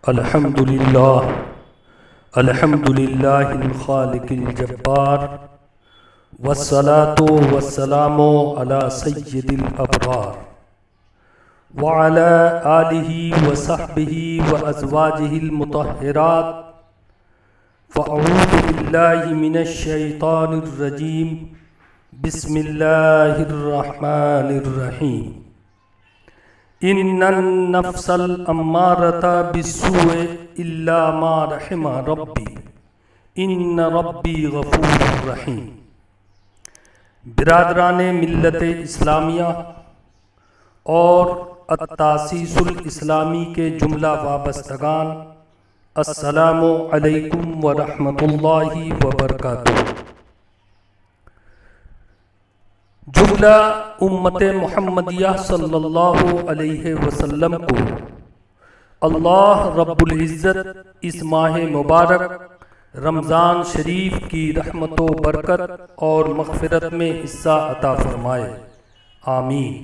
الحمد للہ الخالق الجبار والصلاة والسلام علی سید الابرار وعلی آلہ وصحبہ وازواجہ المطہرات فاعوذ باللہ من الشیطان الرجیم بسم اللہ الرحمن الرحیم ان النفس الامارۃ بالسوء الا ما رحم ربی ان ربی غفور رحیم۔ برادران ملت اسلامیہ اور التاسیس الاسلامی کے جملہ وابستگان، السلام علیکم ورحمۃ اللہ وبرکاتہ۔ جملہ امت محمدیہ صلی اللہ علیہ وسلم کو اللہ رب العزت اس ماہ مبارک رمضان شریف کی رحمت و برکت اور مغفرت میں حصہ عطا فرمائے، آمین۔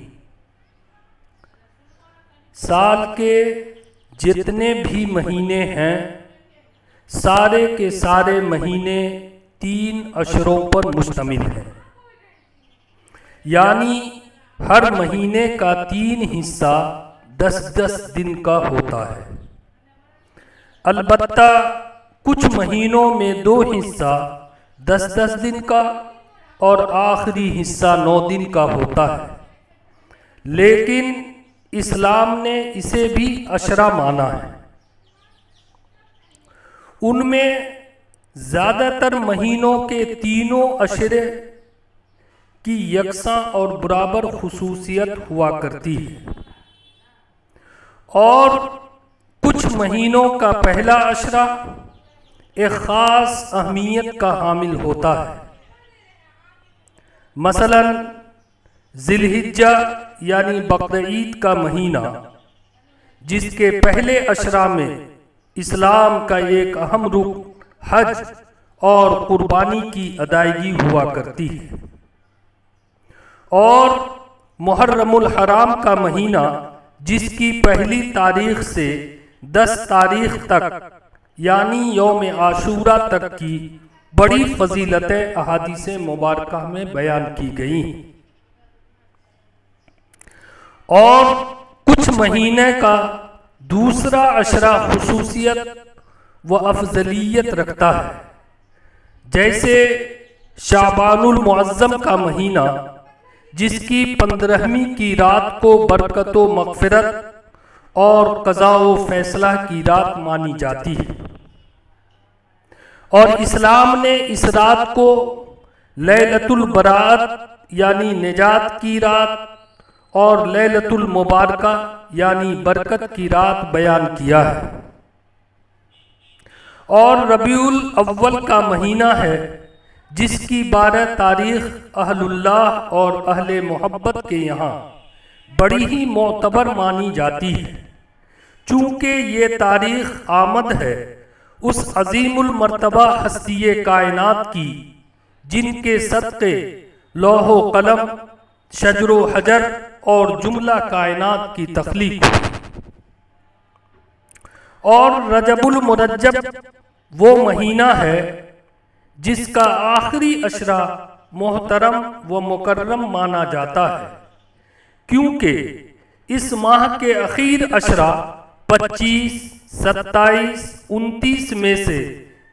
سال کے جتنے بھی مہینے ہیں، سارے کے سارے مہینے 3 اشروں پر مشتمل ہیں، یعنی ہر مہینے کا 3 حصہ 10 دن کا ہوتا ہے۔ البتہ کچھ مہینوں میں 2 حصہ 10 دن کا اور آخری حصہ 9 دن کا ہوتا ہے، لیکن اسلام نے اسے بھی عشرہ مانا ہے۔ ان میں زیادہ تر مہینوں کے تینوں عشرے کی یکساں اور برابر خصوصیت ہوا کرتی ہے، اور کچھ مہینوں کا پہلا عشرہ ایک خاص اہمیت کا حامل ہوتا ہے۔ مثلا ذی الحجہ یعنی بقرعید کا مہینہ، جس کے پہلے عشرہ میں اسلام کا ایک اہم رکن حج اور قربانی کی ادائیگی ہوا کرتی ہے، اور محرم الحرام کا مہینہ، جس کی پہلی تاریخ سے 10 تاریخ تک یعنی یوم عاشوراء تک کی بڑی فضیلتیں احادیث مبارکہ میں بیان کی گئی ہیں، اور کچھ مہینے کا دوسرا عشرہ خصوصیت و افضلیت رکھتا ہے، جیسے شعبان المعظم کا مہینہ، جس کی 15ویں کی رات کو برکت و مغفرت اور قضاء و فیصلہ کی رات مانی جاتی ہے، اور اسلام نے اس رات کو لیلۃ البراءت یعنی نجات کی رات اور لیلۃ المبارکہ یعنی برکت کی رات بیان کیا ہے۔ اور ربیع الاول کا مہینہ ہے، جس کی 12 تاریخ اہل اللہ اور اہل محبت کے یہاں بڑی ہی معتبر مانی جاتی ہے، چونکہ یہ تاریخ آمد ہے اس عظیم المرتبہ ہستی کائنات کی، جن کے صدقے لوح و قلم، شجر و حجر اور جملہ کائنات کی تخلیق ہوئی۔ اور رجب المرجب وہ مہینہ ہے جس کا آخری عشرہ محترم و مکرم مانا جاتا ہے، کیونکہ اس ماہ کے اخیر عشرہ 25، 27، 29 میں سے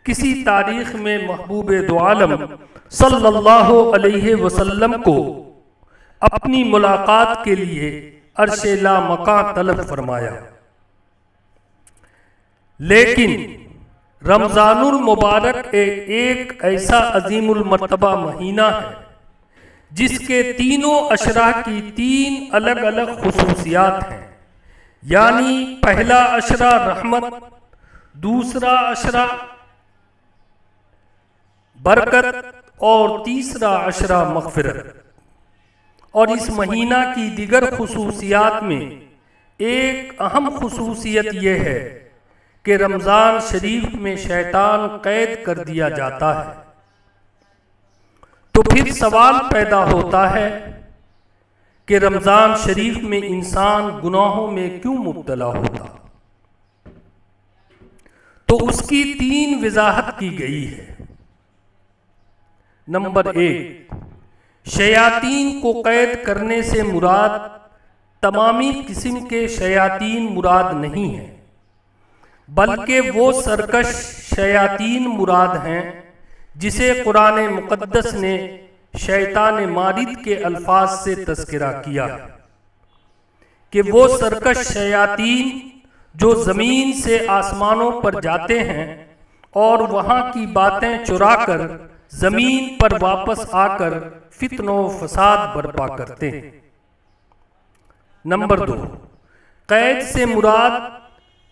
کسی تاریخ میں محبوب دو عالم صلی اللہ علیہ وسلم کو اپنی ملاقات کے لیے عرش لامکاں طلب فرمایا۔ لیکن رمضان المبارک ایک ایسا عظیم المرتبہ مہینہ ہے جس کے تینوں عشرہ کی 3 الگ الگ خصوصیات ہیں، یعنی پہلا عشرہ رحمت، دوسرا عشرہ برکت اور تیسرا عشرہ مغفرت۔ اور اس مہینہ کی دیگر خصوصیات میں ایک اہم خصوصیت یہ ہے کہ رمضان شریف میں شیطان قید کر دیا جاتا ہے۔ تو پھر سوال پیدا ہوتا ہے کہ رمضان شریف میں انسان گناہوں میں کیوں مبتلا ہوتا؟ کی 3 وضاحت کی گئی ہے۔ نمبر 1، شیاطین کو قید کرنے سے مراد تمامی قسم کے شیاطین مراد نہیں ہیں، بلکہ وہ سرکش شیاطین مراد ہیں جسے قرآن مقدس نے شیطان مارد کے الفاظ سے تذکرہ کیا ہے کہ وہ سرکش شیاطین جو زمین سے آسمانوں پر جاتے ہیں اور وہاں کی باتیں چرا کر زمین پر واپس آ کر فتنہ و فساد برپا کرتے ہیں۔ نمبر 2، قید سے مراد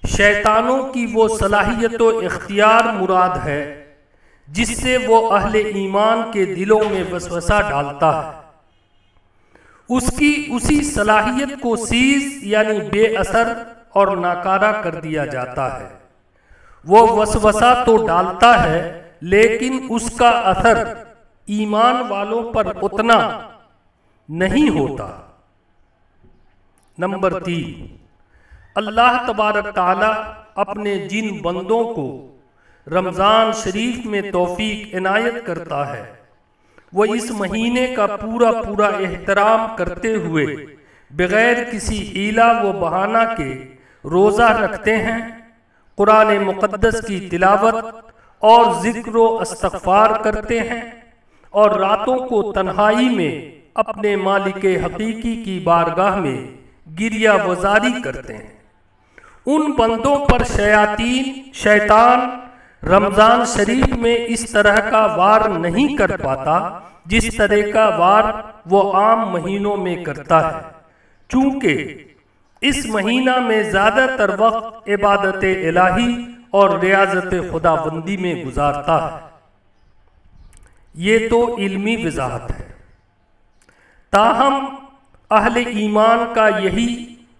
شیطانوں کی وہ صلاحیت و اختیار مراد ہے جس سے وہ اہل ایمان کے دلوں میں وسوسہ ڈالتا ہے۔ اس کی اسی صلاحیت کو سیز یعنی بے اثر اور ناکارہ کر دیا جاتا ہے۔ وہ وسوسہ تو ڈالتا ہے لیکن اس کا اثر ایمان والوں پر اتنا نہیں ہوتا۔ نمبر 3، اللہ تبارک تعالی اپنے جن بندوں کو رمضان شریف میں توفیق عنایت کرتا ہے وہ اس مہینے کا پورا احترام کرتے ہوئے بغیر کسی حیلہ و بہانہ کے روزہ رکھتے ہیں، قرآن مقدس کی تلاوت اور ذکر و استغفار کرتے ہیں اور راتوں کو تنہائی میں اپنے مالک حقیقی کی بارگاہ میں گریہ وزاری کرتے ہیں۔ ان بندوں پر شیطان رمضان شریف میں اس طرح کا وار نہیں کر پاتا جس طرح کا وار وہ عام مہینوں میں کرتا ہے، چونکہ اس مہینہ میں زیادہ تر وقت عبادت الہی اور ریاضت خدا بندی میں گزارتا ہے۔ یہ تو علمی وضاحت ہے، تاہم اہل ایمان کا یہی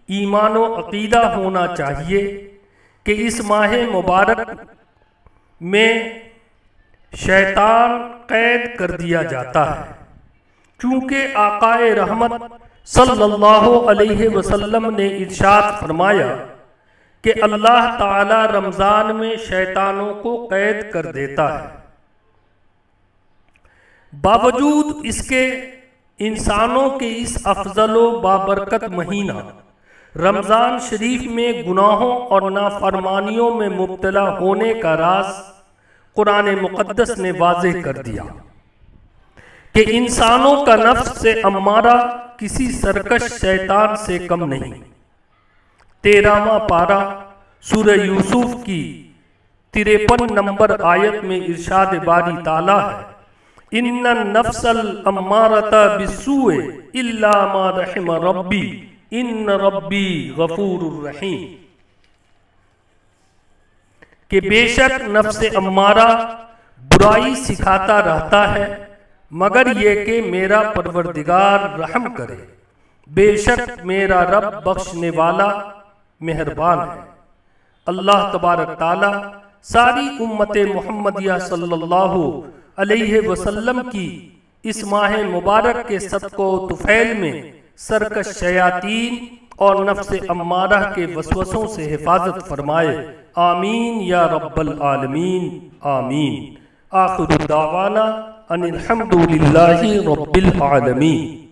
ایمان و عقیدہ ہونا چاہیے کہ اس ماہ مبارک میں شیطان قید کر دیا جاتا ہے، چونکہ آقا رحمت صلی اللہ علیہ وسلم نے ارشاد فرمایا کہ اللہ تعالی رمضان میں شیطانوں کو قید کر دیتا ہے۔ باوجود اس کے انسانوں کے اس افضل و بابرکت مہینہ رمضان شریف میں گناہوں اور نافرمانیوں میں مبتلا ہونے کا راز قرآن مقدس نے واضح کر دیا کہ انسانوں کا نفس سے امارہ کسی سرکش شیطان سے کم نہیں۔ 13واں پارہ سورہ یوسف کی 53 نمبر آیت میں ارشاد باری تعالیٰ ہے، ان النفس الامارۃ بالسوء الا ما رحم ربی ان ربی غفور الرحیم، کہ بے شک نفس امارہ برائی سکھاتا رہتا ہے مگر یہ کہ میرا پروردگار رحم کرے، بے شک میرا رب بخشنے والا مہربان ہے۔ اللہ تبارک تعالی ساری امت محمدیہ صلی اللہ علیہ وسلم کی اس ماہ مبارک کے صدقہ و طفیل میں سرکش شیاطین اور نفس امارہ کے وسوسوں سے حفاظت فرمائے، آمین یا رب العالمین، آمین۔ آخر دعوانا ان الحمد للہ رب العالمین۔